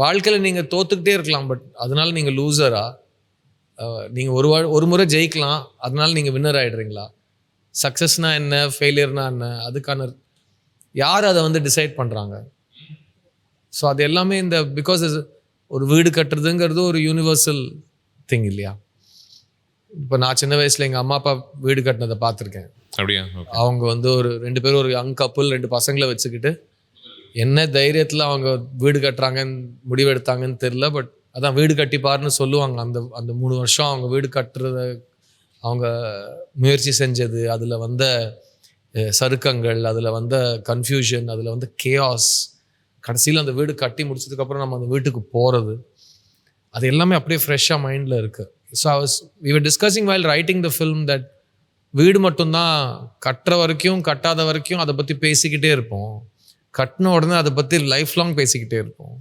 வாழ்க்கையில் நீங்கள் தோத்துக்கிட்டே இருக்கலாம், பட் அதனால நீங்கள் லூசரா? நீங்கள் ஒரு முறை ஜெயிக்கலாம், அதனால நீங்கள் வின்னர் ஆகிடுறீங்களா? சக்ஸஸ்னா என்ன, ஃபெயிலியர்னா என்ன, அதுக்கான யார் அதை வந்து டிசைட் பண்ணுறாங்க? ஸோ அது எல்லாமே இந்த பிகாஸ் ஒரு வீடு கட்டுறதுங்கிறது ஒரு யூனிவர்சல் திங் இல்லையா? இப்போ நான் சின்ன வயசில் எங்கள் அம்மா அப்பா வீடு கட்டினதை பார்த்துருக்கேன். அப்படியா? அவங்க வந்து ஒரு 2 பேரும் ஒரு யங் கப்புள் 2 பசங்களை வச்சுக்கிட்டு என்ன தைரியத்தில் அவங்க வீடு கட்டுறாங்கன்னு முடிவெடுத்தாங்கன்னு தெரில. பட் அதான் வீடு கட்டிப்பாருன்னு சொல்லுவாங்க. அந்த 3 வருஷம் அவங்க வீடு கட்டுறத அவங்க முயற்சி செஞ்சது, அதில் வந்த சறுக்கங்கள், அதில் வந்த கன்ஃபியூஷன், அதில் வந்து கேஆஸ், கடைசியில் அந்த வீடு கட்டி முடிச்சதுக்கப்புறம் நம்ம அந்த வீட்டுக்கு போகிறது, அது எல்லாமே அப்படியே ஃப்ரெஷ்ஷாக மைண்டில் இருக்குது. So we were discussing while writing the film that வீடு மட்டும்தான் கட்டுற வரைக்கும் கட்டாத வரைக்கும் அதை பற்றி பேசிக்கிட்டே இருப்போம், கட்டின உடனே அதை பற்றி லைஃப் லாங் பேசிக்கிட்டே இருப்போம்.